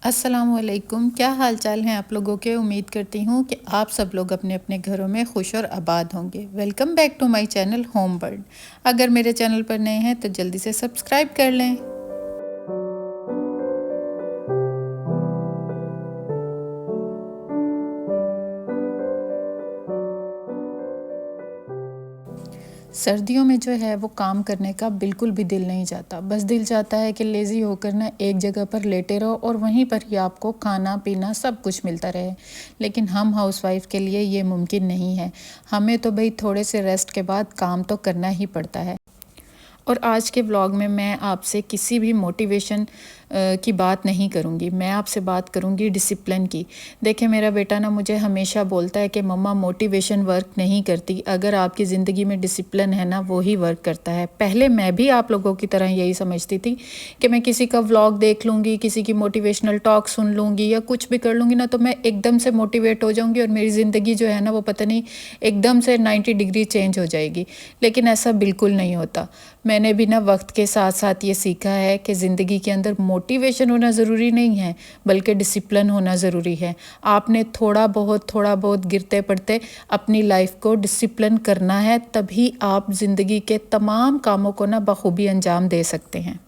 अस्सलामुअलैकुम। क्या हाल चाल हैं आप लोगों के। उम्मीद करती हूँ कि आप सब लोग अपने अपने घरों में खुश और आबाद होंगे। Welcome back to my channel home bird. अगर मेरे चैनल पर नए हैं तो जल्दी से सब्सक्राइब कर लें। सर्दियों में जो है वो काम करने का बिल्कुल भी दिल नहीं चाहता। बस दिल चाहता है कि लेज़ी होकर ना एक जगह पर लेटे रहो और वहीं पर ही आपको खाना पीना सब कुछ मिलता रहे। लेकिन हम हाउसवाइफ के लिए ये मुमकिन नहीं है। हमें तो भाई थोड़े से रेस्ट के बाद काम तो करना ही पड़ता है। और आज के व्लॉग में मैं आपसे किसी भी मोटिवेशन की बात नहीं करूँगी। मैं आपसे बात करूँगी डिसिप्लिन की। देखिए, मेरा बेटा ना मुझे हमेशा बोलता है कि मम्मा मोटिवेशन वर्क नहीं करती। अगर आपकी ज़िंदगी में डिसिप्लिन है ना, वो ही वर्क करता है। पहले मैं भी आप लोगों की तरह यही समझती थी कि मैं किसी का व्लॉग देख लूँगी, किसी की मोटिवेशनल टॉक सुन लूँगी या कुछ भी कर लूँगी ना, तो मैं एकदम से मोटिवेट हो जाऊँगी और मेरी ज़िंदगी जो है ना वो पता नहीं एकदम से 90 डिग्री चेंज हो जाएगी। लेकिन ऐसा बिल्कुल नहीं होता। मैंने भी ना वक्त के साथ साथ ये सीखा है कि ज़िंदगी के अंदर मोटिवेशन होना ज़रूरी नहीं है, बल्कि डिसिप्लिन होना ज़रूरी है। आपने थोड़ा बहुत गिरते पड़ते अपनी लाइफ को डिसिप्लिन करना है, तभी आप ज़िंदगी के तमाम कामों को ना बखूबी अंजाम दे सकते हैं।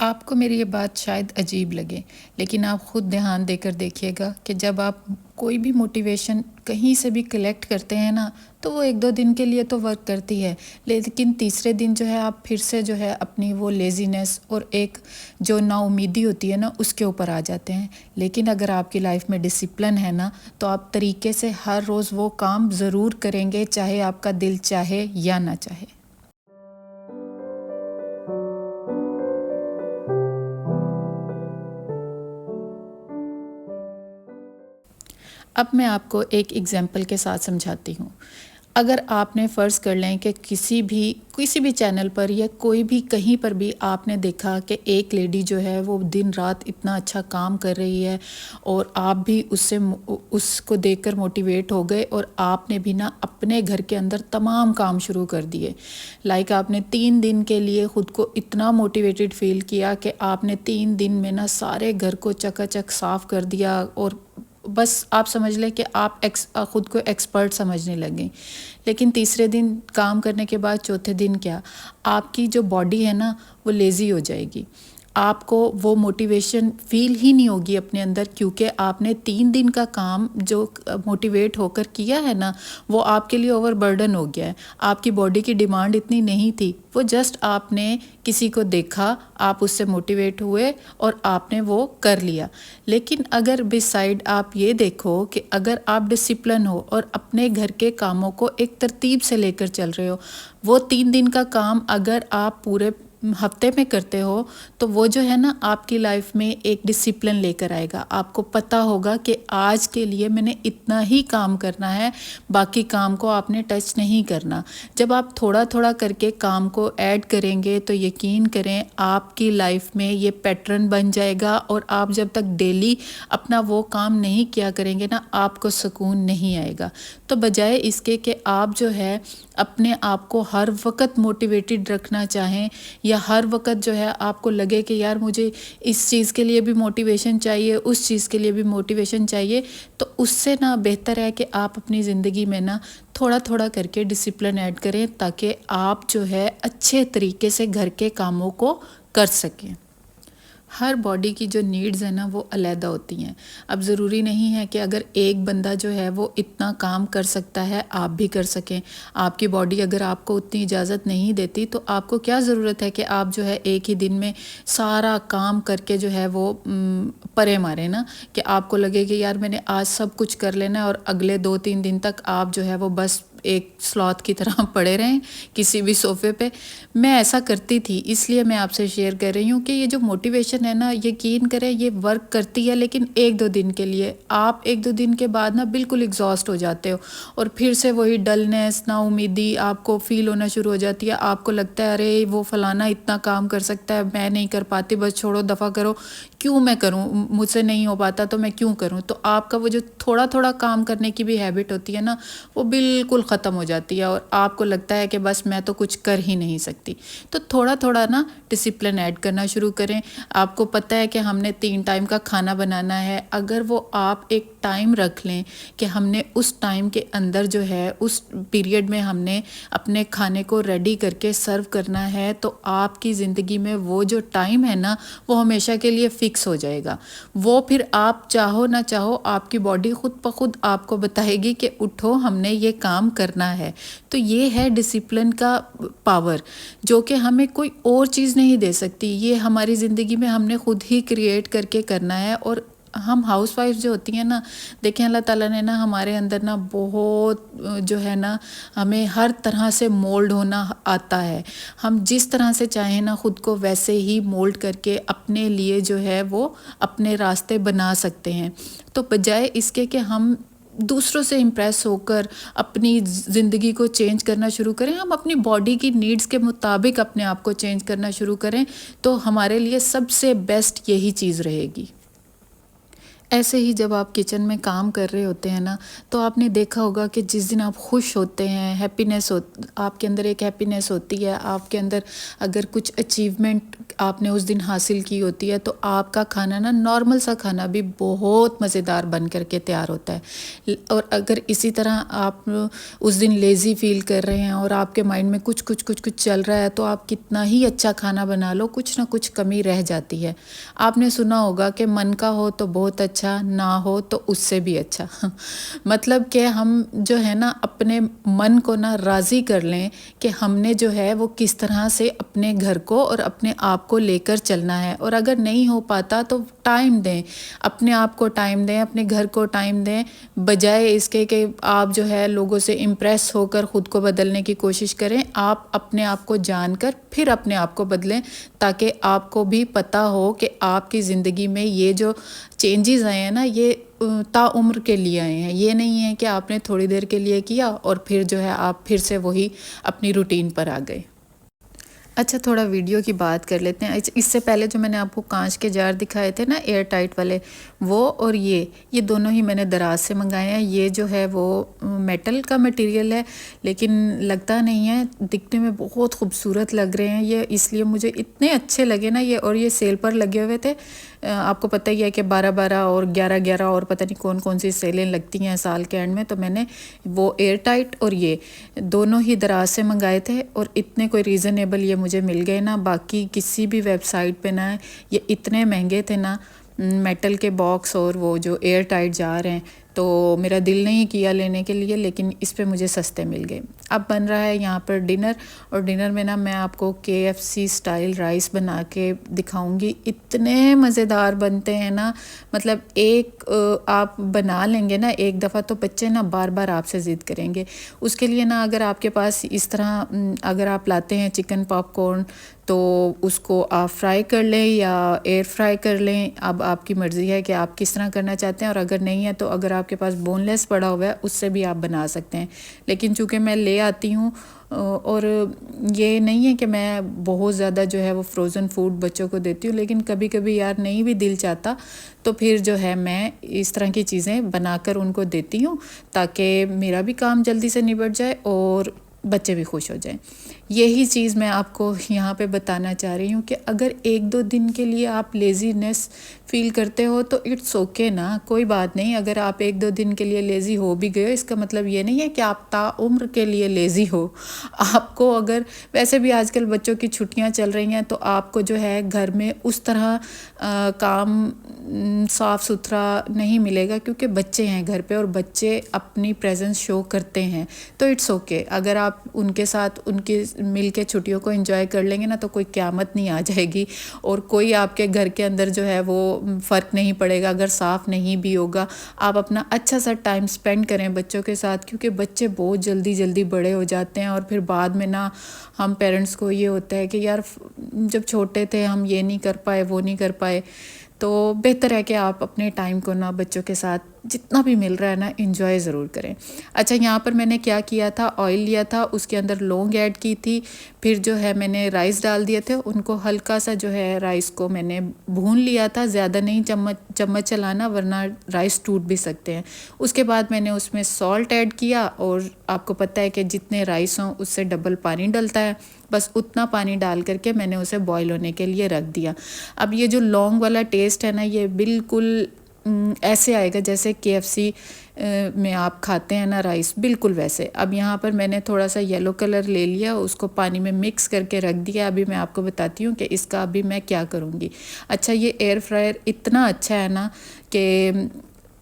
आपको मेरी ये बात शायद अजीब लगे, लेकिन आप ख़ुद ध्यान देकर देखिएगा कि जब आप कोई भी मोटिवेशन कहीं से भी कलेक्ट करते हैं ना, तो वो 1-2 दिन के लिए तो वर्क करती है, लेकिन तीसरे दिन जो है आप फिर से जो है अपनी वो लेज़ीनेस और एक जो नाउमीदी होती है ना, उसके ऊपर आ जाते हैं। लेकिन अगर आपकी लाइफ में डिसिप्लिन है ना, तो आप तरीके से हर रोज़ वो काम ज़रूर करेंगे, चाहे आपका दिल चाहे या ना चाहे। अब मैं आपको एक एग्ज़ाम्पल के साथ समझाती हूँ। अगर आपने फ़र्ज़ कर लें कि किसी भी चैनल पर या कोई भी कहीं पर भी आपने देखा कि एक लेडी जो है वो दिन रात इतना अच्छा काम कर रही है और आप भी उसको देखकर मोटिवेट हो गए और आपने भी ना अपने घर के अंदर तमाम काम शुरू कर दिए। लाइक आपने 3 दिन के लिए ख़ुद को इतना मोटिवेटेड फ़ील किया कि आपने 3 दिन में ना सारे घर को चकाचक साफ़ कर दिया और बस आप समझ लें कि आप ख़ुद को एक्सपर्ट समझने लगें। लेकिन तीसरे दिन काम करने के बाद चौथे दिन क्या, आपकी जो बॉडी है ना वो लेज़ी हो जाएगी। आपको वो मोटिवेशन फ़ील ही नहीं होगी अपने अंदर, क्योंकि आपने 3 दिन का काम जो मोटिवेट होकर किया है ना, वो आपके लिए ओवरबर्डन हो गया है। आपकी बॉडी की डिमांड इतनी नहीं थी, वो जस्ट आपने किसी को देखा, आप उससे मोटिवेट हुए और आपने वो कर लिया। लेकिन अगर बिसाइड आप ये देखो कि अगर आप डिसिप्लिन हो और अपने घर के कामों को एक तरतीब से लेकर चल रहे हो, वो 3 दिन का काम अगर आप पूरे हफ्ते में करते हो, तो वो जो है ना आपकी लाइफ में एक डिसिप्लिन लेकर आएगा। आपको पता होगा कि आज के लिए मैंने इतना ही काम करना है, बाकी काम को आपने टच नहीं करना। जब आप थोड़ा थोड़ा करके काम को ऐड करेंगे तो यकीन करें आपकी लाइफ में ये पैटर्न बन जाएगा और आप जब तक डेली अपना वो काम नहीं किया करेंगे ना, आपको सुकून नहीं आएगा। तो बजाय इसके कि आप जो है अपने आप को हर वक्त मोटिवेटेड रखना चाहें या हर वक्त जो है आपको लगे कि यार मुझे इस चीज़ के लिए भी मोटिवेशन चाहिए, उस चीज़ के लिए भी मोटिवेशन चाहिए, तो उससे ना बेहतर है कि आप अपनी ज़िंदगी में ना थोड़ा थोड़ा करके डिसिप्लिन ऐड करें, ताकि आप जो है अच्छे तरीके से घर के कामों को कर सकें। हर बॉडी की जो नीड्स है ना वो अलग होती हैं। अब ज़रूरी नहीं है कि अगर एक बंदा जो है वो इतना काम कर सकता है आप भी कर सकें। आपकी बॉडी अगर आपको उतनी इजाज़त नहीं देती, तो आपको क्या ज़रूरत है कि आप जो है एक ही दिन में सारा काम करके जो है वो परे मारें ना, कि आपको लगे कि यार मैंने आज सब कुछ कर लेना है और अगले 2-3 दिन तक आप जो है वो बस एक स्लॉथ की तरह पड़े रहें किसी भी सोफ़े पे। मैं ऐसा करती थी, इसलिए मैं आपसे शेयर कर रही हूँ कि ये जो मोटिवेशन है ना, यकीन करें ये वर्क करती है, लेकिन 1-2 दिन के लिए। आप 1-2 दिन के बाद ना बिल्कुल एग्जॉस्ट हो जाते हो और फिर से वही डलनेस, नाउमीदी आपको फ़ील होना शुरू हो जाती है। आपको लगता है अरे वो फ़लाना इतना काम कर सकता है, मैं नहीं कर पाती, बस छोड़ो, दफ़ा करो। क्यों मैं करूं, मुझसे नहीं हो पाता तो मैं क्यों करूं। तो आपका वो जो थोड़ा थोड़ा काम करने की भी हैबिट होती है ना, वो बिल्कुल ख़त्म हो जाती है और आपको लगता है कि बस मैं तो कुछ कर ही नहीं सकती। तो थोड़ा थोड़ा ना डिसिप्लिन ऐड करना शुरू करें। आपको पता है कि हमने 3 टाइम का खाना बनाना है, अगर वो आप एक टाइम रख लें कि हमने उस टाइम के अंदर जो है, उस पीरियड में हमने अपने खाने को रेडी करके सर्व करना है, तो आपकी ज़िंदगी में वो जो टाइम है ना, वो हमेशा के लिए फिक्स हो जाएगा। वो फिर आप चाहो ना चाहो, आपकी बॉडी खुद ब खुद आपको बताएगी कि उठो, हमने ये काम करना है। तो ये है डिसिप्लिन का पावर, जो कि हमें कोई और चीज़ नहीं दे सकती। ये हमारी ज़िंदगी में हमने खुद ही क्रिएट करके करना है। और हम हाउसवाइफ जो होती हैं ना, देखें अल्लाह ताला ने ना हमारे अंदर ना बहुत जो है ना, हमें हर तरह से मोल्ड होना आता है। हम जिस तरह से चाहें ना, खुद को वैसे ही मोल्ड करके अपने लिए जो है वो अपने रास्ते बना सकते हैं। तो बजाय इसके कि हम दूसरों से इम्प्रेस होकर अपनी ज़िंदगी को चेंज करना शुरू करें, हम अपनी बॉडी की नीड्स के मुताबिक अपने आप को चेंज करना शुरू करें, तो हमारे लिए सबसे बेस्ट यही चीज़ रहेगी। ऐसे ही जब आप किचन में काम कर रहे होते हैं ना, तो आपने देखा होगा कि जिस दिन आप खुश होते हैं, हैप्पीनेस हो, आपके अंदर एक हैप्पीनेस होती है, आपके अंदर अगर कुछ अचीवमेंट आपने उस दिन हासिल की होती है, तो आपका खाना ना, नॉर्मल सा खाना भी बहुत मज़ेदार बन कर के तैयार होता है। और अगर इसी तरह आप उस दिन लेज़ी फील कर रहे हैं और आपके माइंड में कुछ कुछ कुछ कुछ चल रहा है, तो आप कितना ही अच्छा खाना बना लो, कुछ ना कुछ कमी रह जाती है। आपने सुना होगा कि मन का हो तो बहुत अच्छा, ना हो तो उससे भी अच्छा। मतलब कि हम जो है ना, अपने मन को ना राज़ी कर लें कि हमने जो है वो किस तरह से अपने घर को और अपने आप को लेकर चलना है। और अगर नहीं हो पाता तो टाइम दें, अपने आप को टाइम दें, अपने घर को टाइम दें, बजाय इसके कि आप जो है लोगों से इम्प्रेस होकर ख़ुद को बदलने की कोशिश करें। आप अपने आप को जानकर फिर अपने आप को बदलें, ताकि आपको भी पता हो कि आपकी ज़िंदगी में ये जो चेंजेस आए हैं ना, ये ताउम्र के लिए आए हैं। ये नहीं है कि आपने थोड़ी देर के लिए किया और फिर जो है आप फिर से वही अपनी रूटीन पर आ गए। अच्छा, थोड़ा वीडियो की बात कर लेते हैं। इससे पहले जो मैंने आपको कांच के जार दिखाए थे ना, एयर टाइट वाले, वो और ये दोनों ही मैंने दराज से मंगाए हैं। ये जो है वो मेटल का मटेरियल है, लेकिन लगता नहीं है, दिखने में बहुत खूबसूरत लग रहे हैं ये, इसलिए मुझे इतने अच्छे लगे ना ये। और ये सेल पर लगे हुए थे। आपको पता ही है कि 12-12 और 11-11 और पता नहीं कौन कौन सी सेलें लगती हैं साल के एंड में। तो मैंने वो एयर टाइट और ये दोनों ही दराज से मंगाए थे, और इतने कोई रीज़नेबल ये मुझे मिल गए ना। बाकी किसी भी वेबसाइट पे ना ये इतने महंगे थे ना, मेटल के बॉक्स और वो जो एयर टाइट जार हैं। तो मेरा दिल नहीं किया लेने के लिए, लेकिन इस पे मुझे सस्ते मिल गए। अब बन रहा है यहाँ पर डिनर, और डिनर में ना मैं आपको KFC स्टाइल राइस बना के दिखाऊंगी। इतने मज़ेदार बनते हैं ना, मतलब एक आप बना लेंगे ना एक दफ़ा, तो बच्चे ना बार बार आपसे ज़िद करेंगे। उसके लिए ना, अगर आपके पास इस तरह अगर आप लाते हैं चिकन पॉपकॉर्न, तो उसको आप फ्राई कर लें या एयर फ्राई कर लें। अब आपकी मर्ज़ी है कि आप किस तरह करना चाहते हैं। और अगर नहीं है तो अगर आपके पास बोनलेस पड़ा हुआ है, उससे भी आप बना सकते हैं। लेकिन चूँकि मैं ले आती हूँ, और ये नहीं है कि मैं बहुत ज़्यादा जो है वो फ्रोज़न फूड बच्चों को देती हूँ, लेकिन कभी कभी यार नहीं भी दिल चाहता, तो फिर जो है मैं इस तरह की चीज़ें बनाकर उनको देती हूँ, ताकि मेरा भी काम जल्दी से निबट जाए और बच्चे भी खुश हो जाएं। यही चीज़ मैं आपको यहाँ पे बताना चाह रही हूँ कि अगर 1-2 दिन के लिए आप लेज़ीनेस फ़ील करते हो तो इट्स ओके ना, कोई बात नहीं। अगर आप 1-2 दिन के लिए लेज़ी हो भी गए, इसका मतलब ये नहीं है कि आप ताउम्र के लिए लेज़ी हो। आपको अगर वैसे भी आजकल बच्चों की छुट्टियाँ चल रही हैं, तो आपको जो है घर में उस तरह काम साफ़ सुथरा नहीं मिलेगा, क्योंकि बच्चे हैं घर पे और बच्चे अपनी प्रेजेंस शो करते हैं। तो इट्स ओके, अगर आप उनके साथ उनके मिल के छुट्टियों को एंजॉय कर लेंगे ना, तो कोई क़यामत नहीं आ जाएगी और कोई आपके घर के अंदर जो है वो फ़र्क नहीं पड़ेगा। अगर साफ़ नहीं भी होगा, आप अपना अच्छा सा टाइम स्पेंड करें बच्चों के साथ, क्योंकि बच्चे बहुत जल्दी जल्दी बड़े हो जाते हैं। और फिर बाद में ना हम पेरेंट्स को ये होता है कि यार जब छोटे थे हम ये नहीं कर पाए, वो नहीं कर पाए। तो बेहतर है कि आप अपने टाइम को ना बच्चों के साथ जितना भी मिल रहा है ना एंजॉय ज़रूर करें। अच्छा, यहाँ पर मैंने क्या किया था, ऑयल लिया था, उसके अंदर लौंग ऐड की थी, फिर जो है मैंने राइस डाल दिए थे, उनको हल्का सा जो है राइस को मैंने भून लिया था, ज़्यादा नहीं चम्मच चलाना वरना राइस टूट भी सकते हैं। उसके बाद मैंने उसमें सॉल्ट ऐड किया और आपको पता है कि जितने राइस हों उससे डबल पानी डलता है, बस उतना पानी डाल करके मैंने उसे बॉईल होने के लिए रख दिया। अब ये जो लौंग वाला टेस्ट है ना, ये बिल्कुल ऐसे आएगा जैसे KFC में आप खाते हैं ना राइस, बिल्कुल वैसे। अब यहाँ पर मैंने थोड़ा सा येलो कलर ले लिया, उसको पानी में मिक्स करके रख दिया। अभी मैं आपको बताती हूँ कि इसका अभी मैं क्या करूँगी। अच्छा, ये एयर फ्रायर इतना अच्छा है ना कि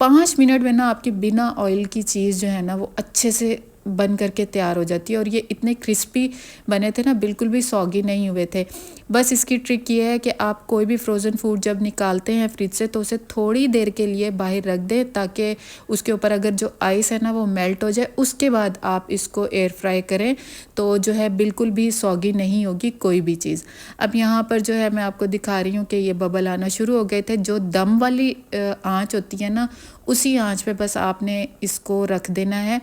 5 मिनट में ना आपकी बिना ऑयल की चीज़ जो है ना वो अच्छे से बन करके तैयार हो जाती है। और ये इतने क्रिस्पी बने थे ना, बिल्कुल भी सॉगी नहीं हुए थे। बस इसकी ट्रिक ये है कि आप कोई भी फ्रोज़न फूड जब निकालते हैं फ्रिज से तो उसे थोड़ी देर के लिए बाहर रख दें, ताकि उसके ऊपर अगर जो आइस है ना वो मेल्ट हो जाए। उसके बाद आप इसको एयर फ्राई करें तो जो है बिल्कुल भी सॉगी नहीं होगी कोई भी चीज़। अब यहाँ पर जो है मैं आपको दिखा रही हूँ कि ये बबल आना शुरू हो गए थे। जो दम वाली आँच होती है ना, उसी आँच पे बस आपने इसको रख देना है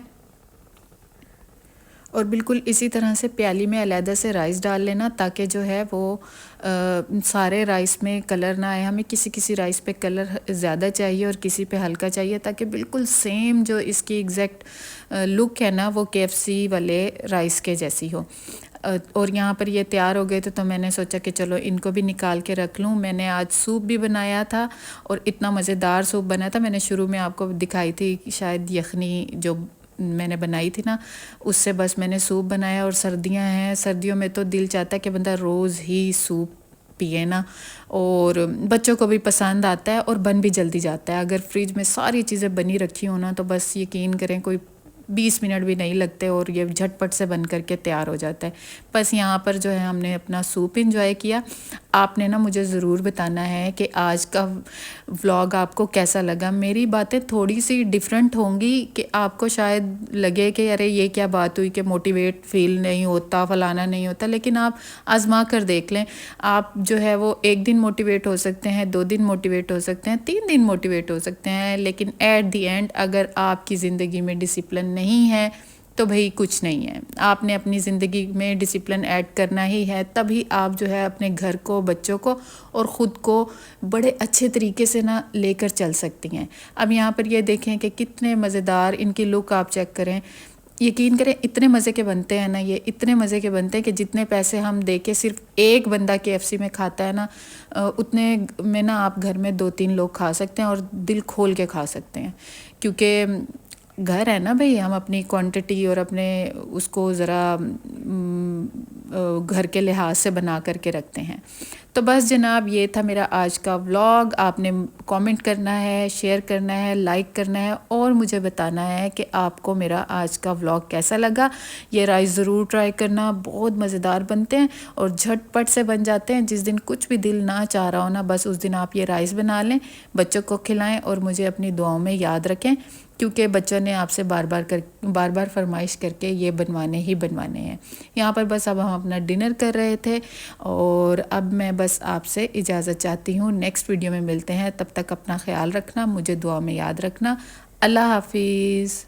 और बिल्कुल इसी तरह से प्याली में अलहदा से राइस डाल लेना, ताकि जो है वो सारे राइस में कलर ना आए। हमें किसी किसी राइस पे कलर ज़्यादा चाहिए और किसी पे हल्का चाहिए, ताकि बिल्कुल सेम जो इसकी एग्जैक्ट लुक है ना वो KFC वाले राइस के जैसी हो। और यहाँ पर ये तैयार हो गए थे तो मैंने सोचा कि चलो इनको भी निकाल के रख लूँ। मैंने आज सूप भी बनाया था और इतना मज़ेदार सूप बना था। मैंने शुरू में आपको दिखाई थी शायद यखनी जो मैंने बनाई थी ना, उससे बस मैंने सूप बनाया। और सर्दियां हैं, सर्दियों में तो दिल चाहता है कि बंदा रोज़ ही सूप पिए ना, और बच्चों को भी पसंद आता है और बन भी जल्दी जाता है। अगर फ्रिज में सारी चीज़ें बनी रखी हो ना तो बस यकीन करें कोई 20 मिनट भी नहीं लगते और ये झटपट से बन करके तैयार हो जाता है। बस यहाँ पर जो है हमने अपना सूप इंजॉय किया। आपने ना मुझे ज़रूर बताना है कि आज का व्लॉग आपको कैसा लगा। मेरी बातें थोड़ी सी डिफरेंट होंगी कि आपको शायद लगे कि अरे ये क्या बात हुई कि मोटिवेट फील नहीं होता, फलाना नहीं होता, लेकिन आप आजमा कर देख लें। आप जो है वो 1 दिन मोटिवेट हो सकते हैं, 2 दिन मोटिवेट हो सकते हैं, 3 दिन मोटिवेट हो सकते हैं, लेकिन एट दी एंड अगर आपकी ज़िंदगी में डिसिप्लिन नहीं है तो भाई कुछ नहीं है। आपने अपनी ज़िंदगी में डिसिप्लिन ऐड करना ही है, तभी आप जो है अपने घर को, बच्चों को और ख़ुद को बड़े अच्छे तरीके से ना लेकर चल सकती हैं। अब यहाँ पर ये देखें कि कितने मज़ेदार इनकी लुक आप चेक करें। यकीन करें इतने मज़े के बनते हैं ना, ये इतने मज़े के बनते हैं कि जितने पैसे हम दे के सिर्फ एक बंदा KFC में खाता है ना, उतने में ना आप घर में 2-3 लोग खा सकते हैं और दिल खोल के खा सकते हैं। क्योंकि घर है ना भाई, हम अपनी क्वांटिटी और अपने उसको ज़रा घर के लिहाज से बना करके रखते हैं। तो बस जनाब, ये था मेरा आज का व्लॉग। आपने कमेंट करना है, शेयर करना है, लाइक करना है और मुझे बताना है कि आपको मेरा आज का व्लॉग कैसा लगा। ये राइस ज़रूर ट्राई करना, बहुत मज़ेदार बनते हैं और झटपट से बन जाते हैं। जिस दिन कुछ भी दिल ना चाह रहा हो ना, बस उस दिन आप ये राइस बना लें, बच्चों को खिलाएं और मुझे अपनी दुआओं में याद रखें, क्योंकि बच्चों ने आपसे बार बार फरमाइश करके ये बनवाने ही बनवाने हैं। यहाँ पर बस अब हम अपना डिनर कर रहे थे और अब मैं बस आपसे इजाज़त चाहती हूँ। नेक्स्ट वीडियो में मिलते हैं, तब तक अपना ख्याल रखना, मुझे दुआ में याद रखना। अल्लाह हाफिज़।